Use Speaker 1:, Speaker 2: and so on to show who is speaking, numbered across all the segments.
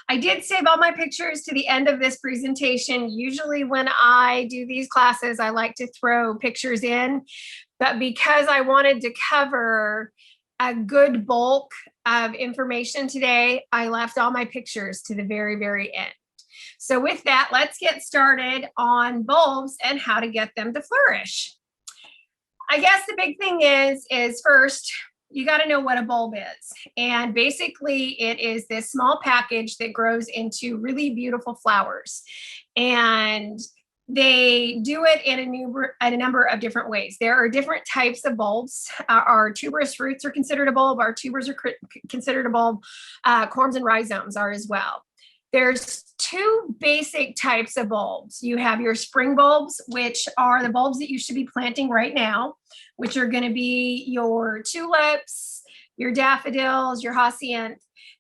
Speaker 1: I did save all my pictures to the end of this presentation. Usually when I do these classes, I like to throw pictures in, but because I wanted to cover a good bulk of information today, I left all my pictures to the very, very end. So with that, let's get started on bulbs and how to get them to flourish. I guess the big thing is first, you got to know what a bulb is. And basically it is this small package that grows into really beautiful flowers. And they do it in a number of different ways. There are different types of bulbs. Our tuberous roots are considered a bulb. Our tubers are considered a bulb. Corms and rhizomes are as well. There's two basic types of bulbs. You have your spring bulbs, which are the bulbs that you should be planting right now, which are going to be your tulips, your daffodils, your hyacinth.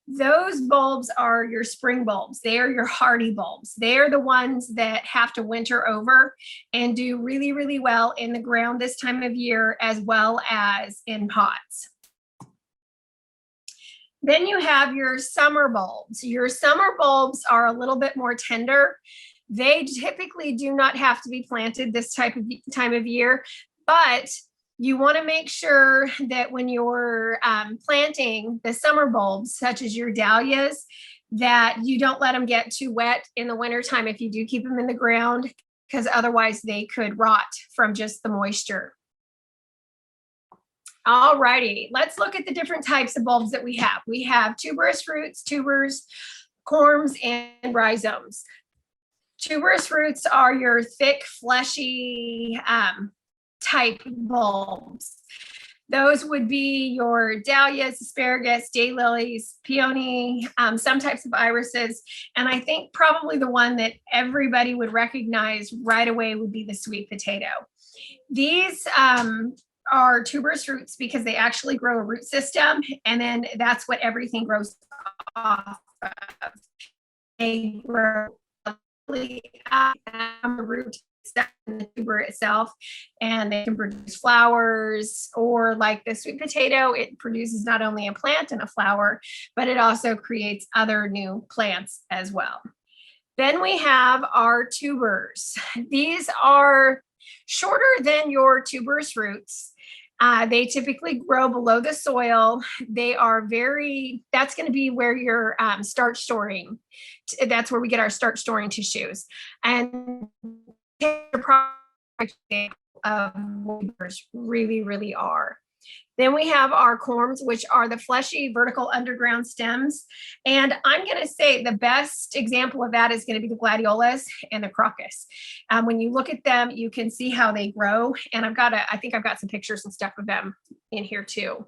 Speaker 1: Those bulbs are your spring bulbs. They are your hardy bulbs. They are the ones that have to winter over and do really, really well in the ground this time of year, as well as in pots. Then you have your summer bulbs. Your summer bulbs are a little bit more tender. They typically do not have to be planted this time of year, but you want to make sure that when you're planting the summer bulbs, such as your dahlias, that you don't let them get too wet in the wintertime if you do keep them in the ground, because otherwise they could rot from just the moisture. All righty, let's look at the different types of bulbs that we have. We have tuberous roots, tubers, corms, and rhizomes. Tuberous roots are your thick, fleshy type bulbs. Those would be your dahlias, asparagus, daylilies, peony, some types of irises. And I think probably the one that everybody would recognize right away would be the sweet potato. These are tuberous roots because they actually grow a root system, and then that's what everything grows off of. They grow a root in the tuber itself, and they can produce flowers, or like the sweet potato, it produces not only a plant and a flower, but it also creates other new plants as well. Then we have our tubers. These are shorter than your tuberous roots. They typically grow below the soil. They are that's going to be where your starch storing. That's where we get our starch storing tissues. And really, really are. Then we have our corms, which are the fleshy vertical underground stems. And I'm going to say the best example of that is going to be the gladiolas and the crocus. When you look at them, you can see how they grow. And I think I've got some pictures and stuff of them in here too.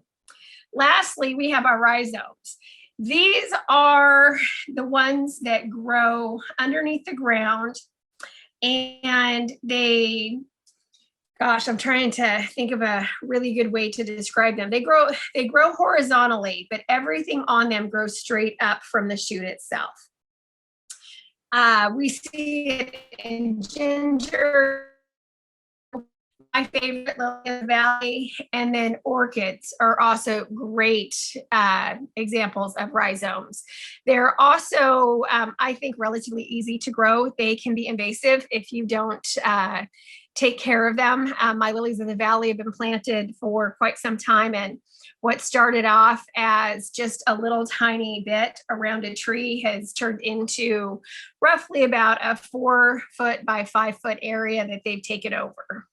Speaker 1: Lastly, we have our rhizomes. These are the ones that grow underneath the ground, and gosh, I'm trying to think of a really good way to describe them. They grow horizontally, but everything on them grows straight up from the shoot itself. We see it in ginger, my favorite, lily of the valley, and then orchids are also great examples of rhizomes. They're also, I think, relatively easy to grow. They can be invasive if you don't take care of them. My lilies of the valley have been planted for quite some time, and what started off as just a little tiny bit around a tree has turned into roughly about a 4-foot by 5-foot area that they've taken over.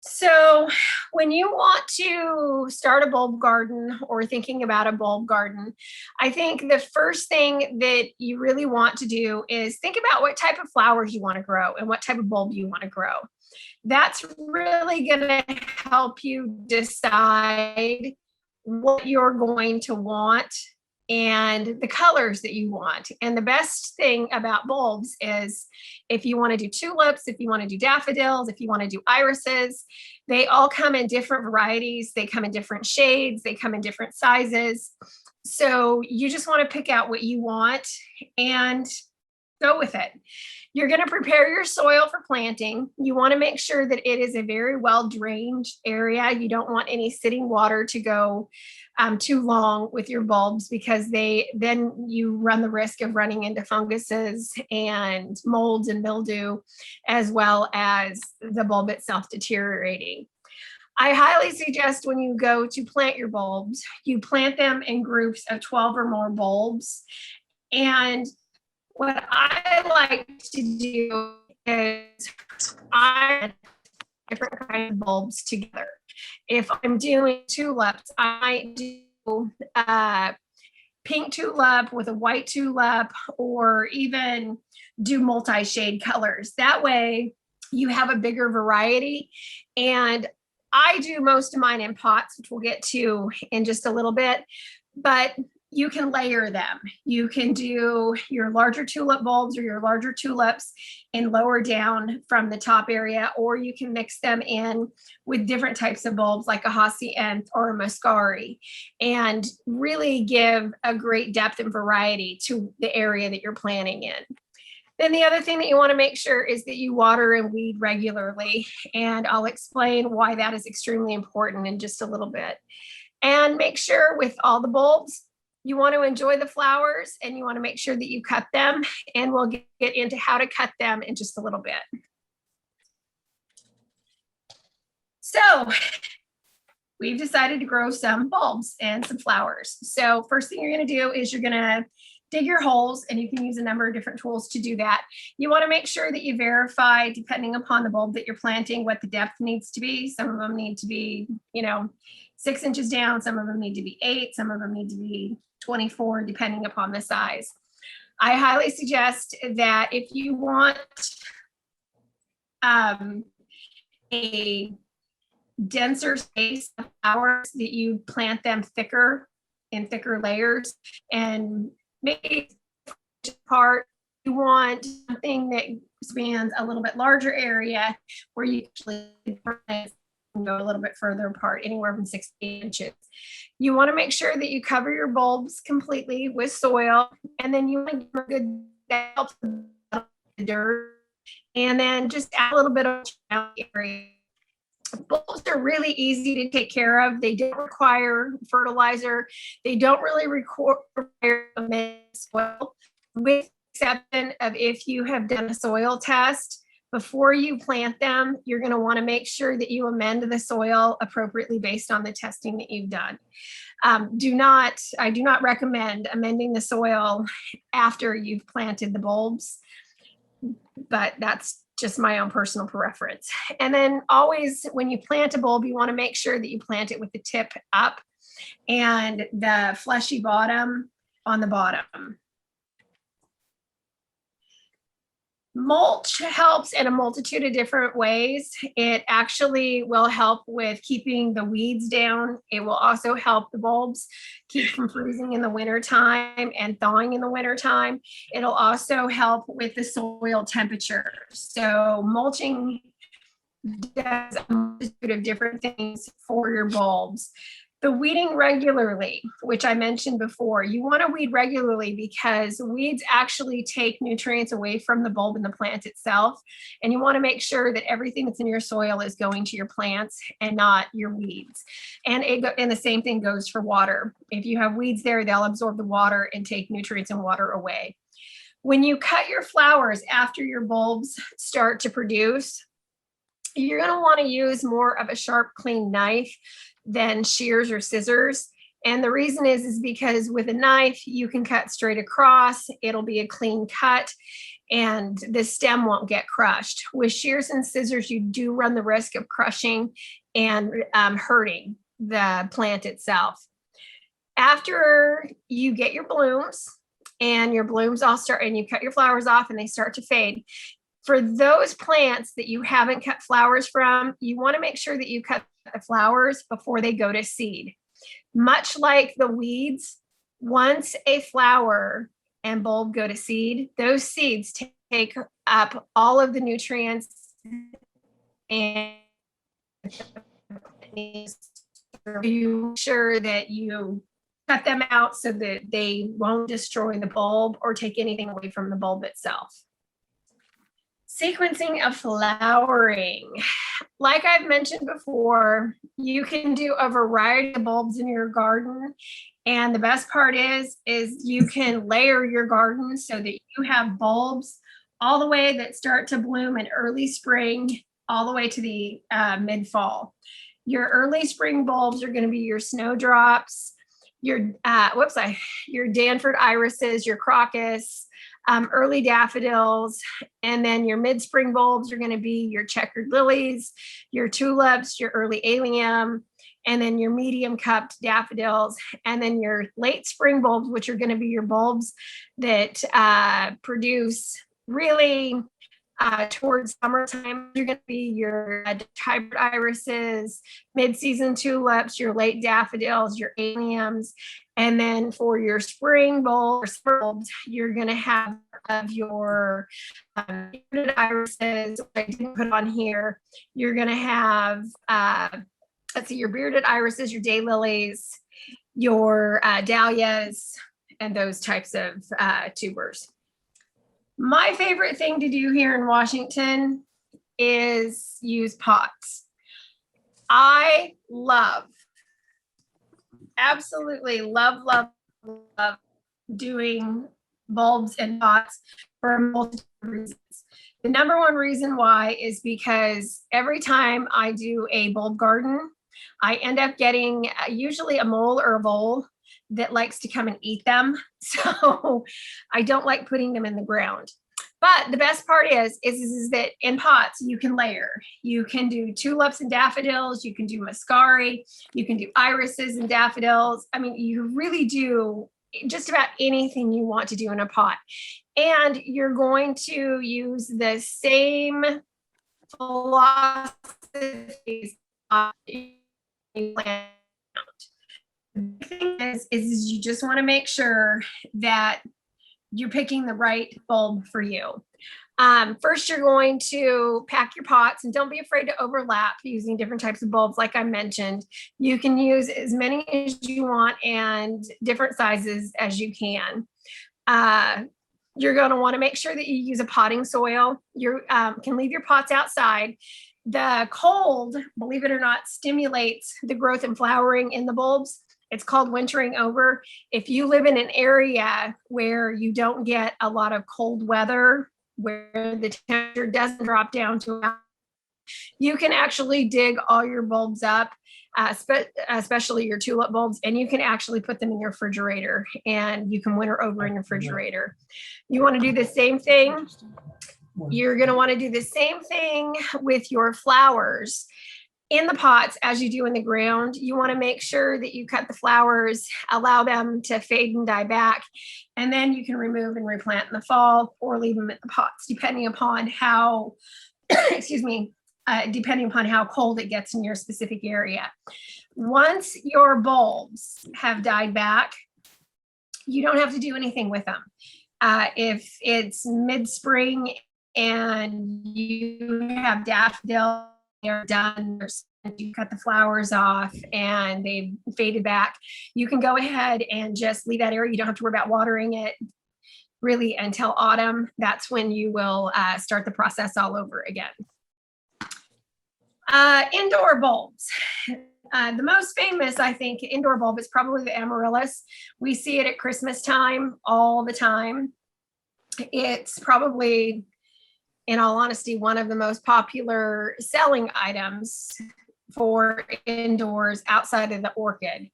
Speaker 1: So when you want to start a bulb garden or thinking about a bulb garden, I think the first thing that you really want to do is think about what type of flowers you want to grow and what type of bulb you want to grow. That's really going to help you decide what you're going to want and the colors that you want. And the best thing about bulbs is if you want to do tulips, if you want to do daffodils, if you want to do irises, they all come in different varieties. They come in different shades. They come in different sizes. So you just want to pick out what you want. And go with it. You're going to prepare your soil for planting. You want to make sure that it is a very well drained area. You don't want any sitting water to go too long with your bulbs, because then you run the risk of running into funguses and molds and mildew, as well as the bulb itself deteriorating. I highly suggest when you go to plant your bulbs, you plant them in groups of 12 or more bulbs. And what I like to do is I different kinds of bulbs together. If I'm doing tulips, I might do a pink tulip with a white tulip, or even do multi-shade colors. That way you have a bigger variety. And I do most of mine in pots, which we'll get to in just a little bit, but you can layer them. You can do your larger tulip bulbs or your larger tulips and lower down from the top area, or you can mix them in with different types of bulbs like a hacienda or a muscari, and really give a great depth and variety to the area that you're planting in. Then the other thing that you want to make sure is that you water and weed regularly. And I'll explain why that is extremely important in just a little bit. And make sure with all the bulbs, you want to enjoy the flowers, and you want to make sure that you cut them. And we'll get into how to cut them in just a little bit. So we've decided to grow some bulbs and some flowers. So first thing you're going to do is you're going to dig your holes, and you can use a number of different tools to do that. You want to make sure that you verify, depending upon the bulb that you're planting, what the depth needs to be. Some of them need to be, 6 inches down. Some of them need to be 8. Some of them need to be 24, depending upon the size. I highly suggest that if you want a denser space of flowers, that you plant them thicker in thicker layers, and maybe part you want something that spans a little bit larger area, where you actually go a little bit further apart, anywhere from 6 to 8 inches. You want to make sure that you cover your bulbs completely with soil, and then you want to give them a good help the dirt, and then just add a little bit of area. Bulbs are really easy to take care of. They don't require fertilizer. They don't really require soil, with the exception of if you have done a soil test. Before you plant them, you're going to want to make sure that you amend the soil appropriately based on the testing that you've done. I do not recommend amending the soil after you've planted the bulbs, but that's just my own personal preference. And then always, when you plant a bulb, you want to make sure that you plant it with the tip up and the fleshy bottom on the bottom. Mulch helps in a multitude of different ways. It actually will help with keeping the weeds down. It will also help the bulbs keep from freezing in the wintertime and thawing in the wintertime. It'll also help with the soil temperature. So mulching does a multitude of different things for your bulbs. The weeding regularly, which I mentioned before, you want to weed regularly because weeds actually take nutrients away from the bulb and the plant itself. And you want to make sure that everything that's in your soil is going to your plants and not your weeds. And the same thing goes for water. If you have weeds there, they'll absorb the water and take nutrients and water away. When you cut your flowers after your bulbs start to produce, you're going to want to use more of a sharp, clean knife than shears or scissors. And the reason is because with a knife, you can cut straight across. It'll be a clean cut, and the stem won't get crushed. With shears and scissors, you do run the risk of crushing and hurting the plant itself. After you get your blooms, and your blooms all start, and you cut your flowers off and they start to fade, for those plants that you haven't cut flowers from, you want to make sure that you cut the flowers before they go to seed. Much like the weeds, once a flower and bulb go to seed, those seeds take up all of the nutrients and you sure that you cut them out so that they won't destroy the bulb or take anything away from the bulb itself. Sequencing of flowering. Like I've mentioned before, you can do a variety of bulbs in your garden. And the best part is you can layer your garden so that you have bulbs all the way that start to bloom in early spring, all the way to the mid-fall. Your early spring bulbs are going to be your snowdrops, your Danford irises, your crocus, early daffodils, and then your mid-spring bulbs are going to be your checkered lilies, your tulips, your early allium, and then your medium cupped daffodils, and then your late spring bulbs, which are going to be your bulbs that produce really towards summertime. You're going to be your hybrid irises, mid-season tulips, your late daffodils, your alliums, and then for your spring bulbs, you're going to have your bearded irises. I didn't put on here. You're going to have let's see, your bearded irises, your daylilies, your dahlias, and those types of tubers. My favorite thing to do here in Washington is use pots. I absolutely love doing bulbs and pots for multiple reasons. The number one reason why is because every time I do a bulb garden, I end up getting usually a mole or a vole that likes to come and eat them. So I don't like putting them in the ground. But the best part is that in pots, you can layer. You can do tulips and daffodils. You can do muscari. You can do irises and daffodils. I mean, you really do just about anything you want to do in a pot. And you're going to use the same philosophies the thing is you just want to make sure that you're picking the right bulb for you. First, you're going to pack your pots, and don't be afraid to overlap using different types of bulbs. Like I mentioned, you can use as many as you want and different sizes as you can. You're going to want to make sure that you use a potting soil. You can leave your pots outside. The cold, believe it or not, stimulates the growth and flowering in the bulbs. It's called wintering over. If you live in an area where you don't get a lot of cold weather, where the temperature doesn't drop down to, you can actually dig all your bulbs up, especially your tulip bulbs, and you can actually put them in your refrigerator, and you can winter over in your refrigerator. You want to do the same thing. You're going to want to do the same thing with your flowers in the pots as you do in the ground. You want to make sure that you cut the flowers, allow them to fade and die back, and then you can remove and replant in the fall or leave them in the pots, depending upon how, depending upon how cold it gets in your specific area. Once your bulbs have died back, you don't have to do anything with them. If it's mid-spring and you have daffodils, they're done, you cut the flowers off and they've faded back, you can go ahead and just leave that area. You don't have to worry about watering it really until autumn. That's when you will start the process all over again. Indoor bulbs. The most famous, I think, indoor bulb is probably the amaryllis. We see it at Christmas time all the time. It's probably, in all honesty, one of the most popular selling items for indoors outside of the orchid.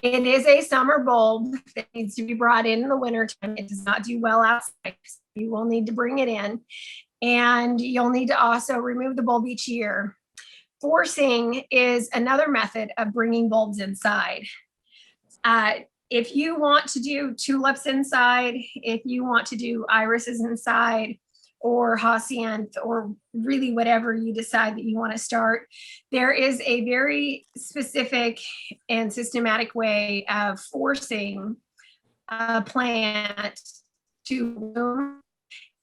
Speaker 1: It is a summer bulb that needs to be brought in the wintertime. It does not do well outside. You will need to bring it in, and you'll need to also remove the bulb each year. Forcing is another method of bringing bulbs inside. If you want to do tulips inside, if you want to do irises inside, or hyacinth, or really whatever you decide that you want to start, there is a very specific and systematic way of forcing a plant to bloom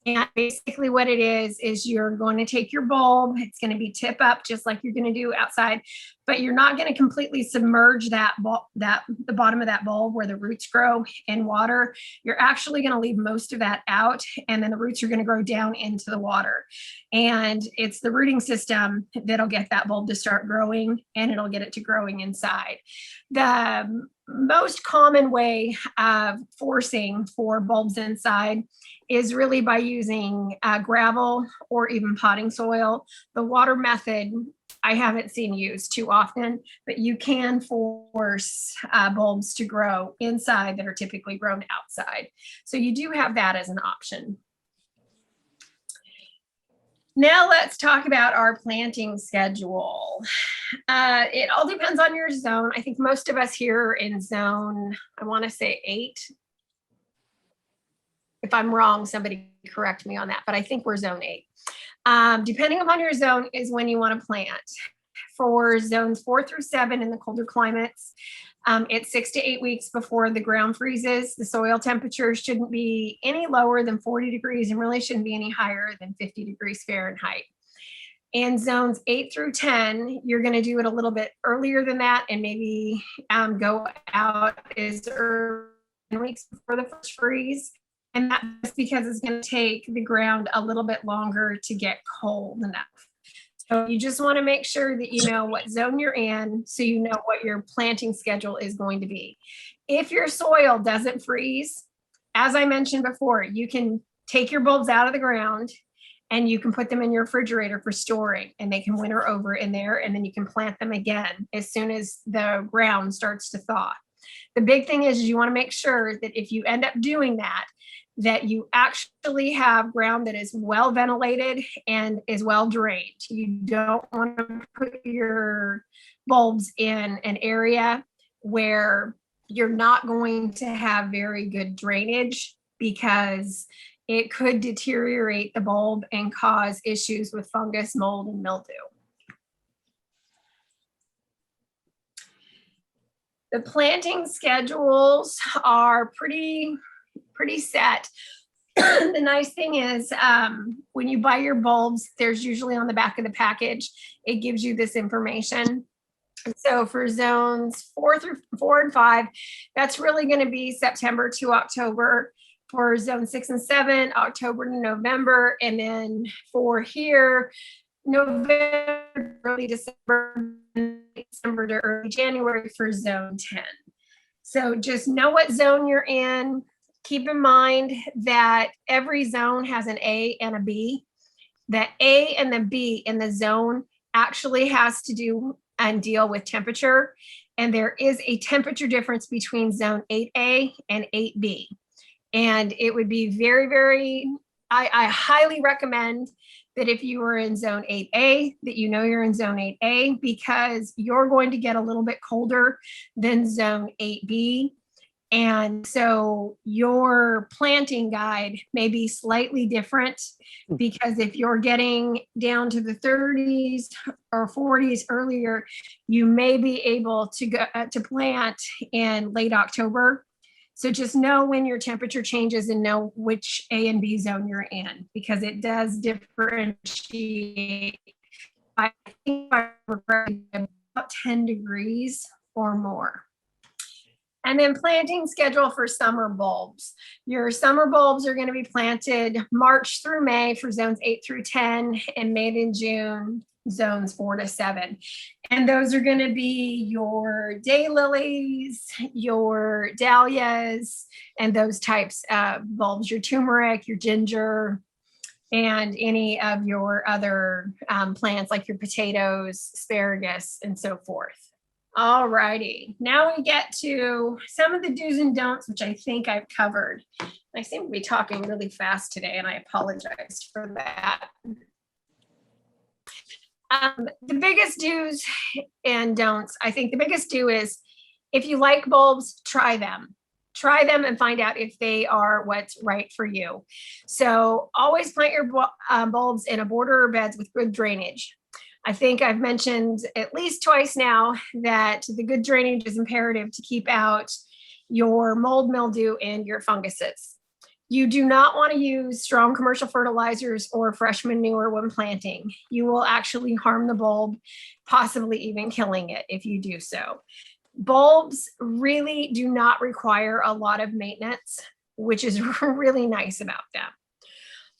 Speaker 1: And basically what it is you're going to take your bulb, it's going to be tip up just like you're going to do outside, but you're not going to completely submerge the bottom of that bulb where the roots grow in water. You're actually going to leave most of that out, and then the roots are going to grow down into the water. And it's the rooting system that'll get that bulb to start growing, and it'll get it to growing inside. The most common way of forcing for bulbs inside is really by using gravel or even potting soil. The water method I haven't seen used too often, but you can force bulbs to grow inside that are typically grown outside. So you do have that as an option. Now let's talk about our planting schedule. It all depends on your zone. I think most of us here are in zone, I want to say 8. If I'm wrong, somebody correct me on that, but I think we're zone 8. Depending upon your zone is when you want to plant. For zones 4 through 7 in the colder climates, it's 6 to 8 weeks before the ground freezes. The soil temperature shouldn't be any lower than 40 degrees and really shouldn't be any higher than 50 degrees Fahrenheit. In zones 8 through 10, you're going to do it a little bit earlier than that and maybe go out as early weeks before the first freeze. And that's because it's going to take the ground a little bit longer to get cold enough. So you just want to make sure that you know what zone you're in so you know what your planting schedule is going to be. If your soil doesn't freeze, as I mentioned before, you can take your bulbs out of the ground and you can put them in your refrigerator for storing, and they can winter over in there, and then you can plant them again as soon as the ground starts to thaw. The big thing is you want to make sure that if you end up doing that, that you actually have ground that is well ventilated and is well drained. You don't want to put your bulbs in an area where you're not going to have very good drainage, because it could deteriorate the bulb and cause issues with fungus, mold, and mildew. The planting schedules are pretty set. The nice thing is when you buy your bulbs, there's usually on the back of the package, it gives you this information. So for zones 4 and 5, that's really going to be September to October. For zone 6 and 7, October to November. And then for here, November, early December, December to early January for zone 10. So just know what zone you're in. Keep in mind that every zone has an A and a B. The A and the B in the zone actually has to do and deal with temperature. And there is a temperature difference between zone 8A and 8B. And it would be very, I highly recommend that if you are in zone 8A, that you know you're in zone 8A, because you're going to get a little bit colder than zone 8B. And so your planting guide may be slightly different, because if you're getting down to the 30s or 40s earlier, you may be able to go to plant in late October. So just know when your temperature changes and know which A and B zone you're in, because it does differentiate. I think about 10 degrees or more. And then planting schedule for summer bulbs. Your summer bulbs are going to be planted March through May for zones 8 through 10, and May to June, zones 4 to 7. And those are going to be your daylilies, your dahlias, and those types of bulbs, your turmeric, your ginger, and any of your other plants like your potatoes, asparagus, and so forth. All righty, now we get to some of the do's and don'ts, which I think I've covered. I seem to be talking really fast today, and I apologize for that. The biggest do's and don'ts, I think the biggest do is, if you like bulbs, try them. Try them and find out if they are what's right for you. So always plant your bulbs in a border or beds with good drainage. I think I've mentioned at least twice now that the good drainage is imperative to keep out your mold, mildew, and your funguses. You do not want to use strong commercial fertilizers or fresh manure when planting. You will actually harm the bulb, possibly even killing it if you do so. Bulbs really do not require a lot of maintenance, which is really nice about them.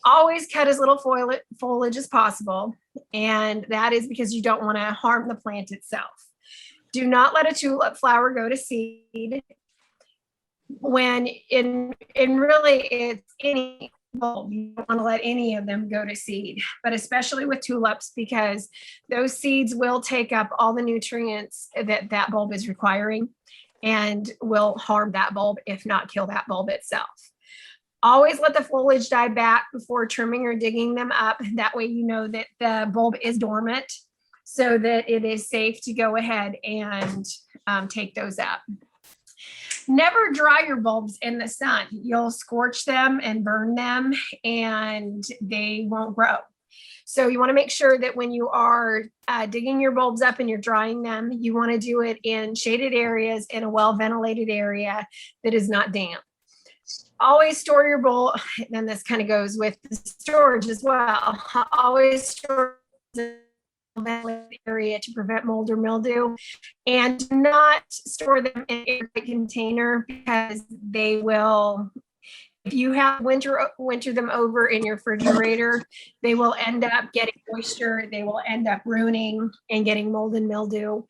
Speaker 1: Always cut as little foliage as possible, and that is because you don't want to harm the plant itself. Do not let a tulip flower go to seed. When in really it's any bulb, you don't want to let any of them go to seed, but especially with tulips, because those seeds will take up all the nutrients that that bulb is requiring and will harm that bulb, if not kill that bulb itself. Always let the foliage die back before trimming or digging them up. That way you know that the bulb is dormant, so that it is safe to go ahead and take those up. Never dry your bulbs in the sun. You'll scorch them and burn them, and they won't grow. So you want to make sure that when you are digging your bulbs up and you're drying them, you want to do it in shaded areas, in a well-ventilated area that is not damp. Always store your bulb, and this kind of goes with the storage as well. Always store area to prevent mold or mildew, and do not store them in an airtight container, because they will, if you have winter them over in your refrigerator, they will end up getting moisture, they will end up ruining and getting mold and mildew,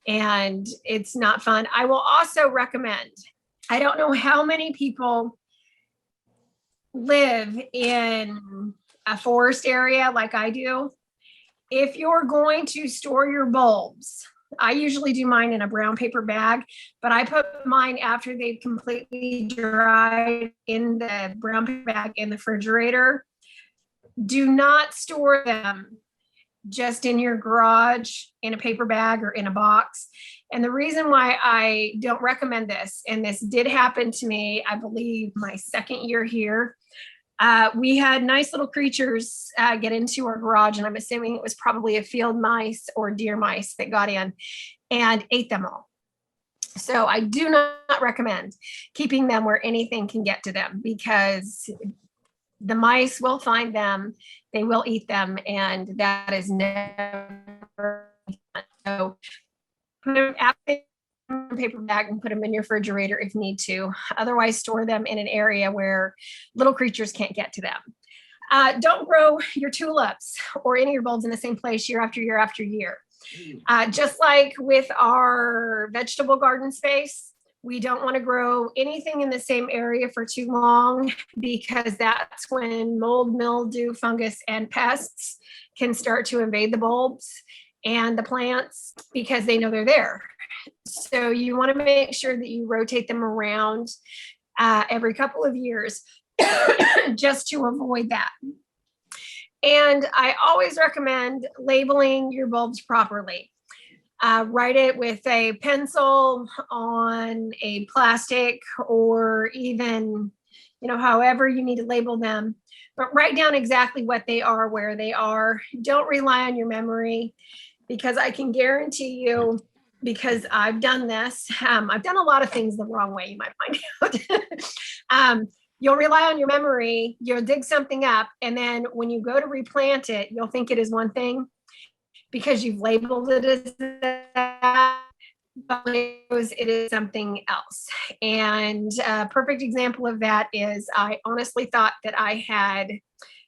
Speaker 1: and it's not fun. I will also recommend, I don't know how many people live in a forest area like I do. If you're going to store your bulbs, I usually do mine in a brown paper bag, but I put mine after they've completely dried in the brown paper bag in the refrigerator. Do not store them just in your garage in a paper bag or in a box. And the reason why I don't recommend this, and this did happen to me, I believe my second year here, we had nice little creatures get into our garage, and I'm assuming it was probably a field mice or deer mice that got in and ate them all. So I do not recommend keeping them where anything can get to them, because the mice will find them, they will eat them, and that is never fun. So put them in a paper bag and put them in your refrigerator if need to. Otherwise, store them in an area where little creatures can't get to them. Don't grow your tulips or any of your bulbs in the same place year after year after year. Just like with our vegetable garden space, we don't want to grow anything in the same area for too long, because that's when mold, mildew, fungus, and pests can start to invade the bulbs and the plants, because they know they're there. So you want to make sure that you rotate them around every couple of years just to avoid that. And I always recommend labeling your bulbs properly. Write it with a pencil on a plastic, or even, however you need to label them, but write down exactly what they are, where they are. Don't rely on your memory, because I can guarantee you, because I've done this, I've done a lot of things the wrong way, you might find out. You'll rely on your memory, you'll dig something up, and then when you go to replant it, you'll think it is one thing because you've labeled it as that, but it is something else. And a perfect example of that is, I honestly thought that I had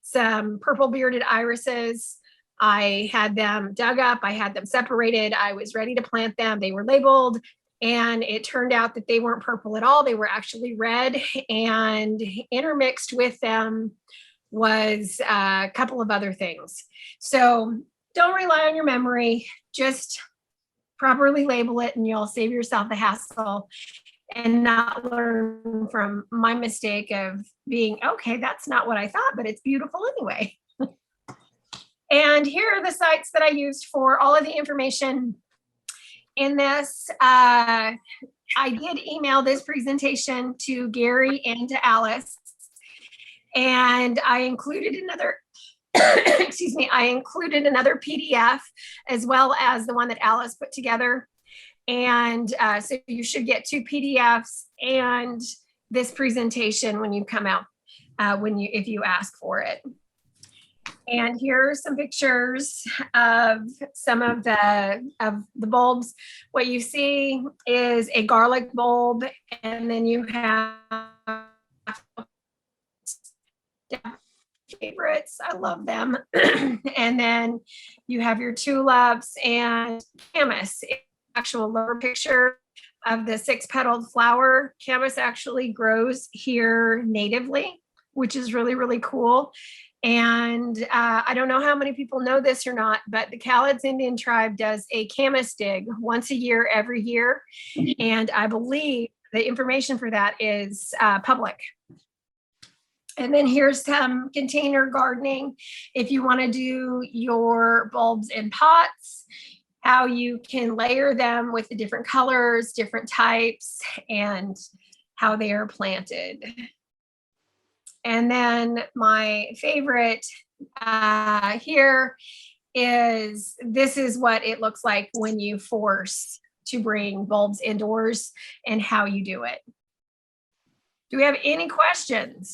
Speaker 1: some purple bearded irises. I had them dug up, I had them separated, I was ready to plant them, they were labeled, and it turned out that they weren't purple at all, they were actually red, and intermixed with them was a couple of other things. So don't rely on your memory, just properly label it, and you'll save yourself the hassle and not learn from my mistake of being, okay, that's not what I thought, but it's beautiful anyway. And here are the sites that I used for all of the information in this. I did email this presentation to Gary and to Alice, and I included another, excuse me, I included another PDF as well as the one that Alice put together. And so you should get 2 PDFs and this presentation when you come out. if you ask for it. And here are some pictures of some of the bulbs. What you see is a garlic bulb, and then you have favorites. I love them. And then you have your tulips and camas. Actual lower picture of the 6-petaled flower. Camas actually grows here natively, which is really, really cool. And I don't know how many people know this or not, but the Cowlitz Indian tribe does a camas dig once a year, every year. And I believe the information for that is public. And then here's some container gardening. If you want to do your bulbs in pots, how you can layer them with the different colors, different types, and how they are planted. And then my favorite here is, this is what it looks like when you force to bring bulbs indoors and how you do it. Do we have any questions?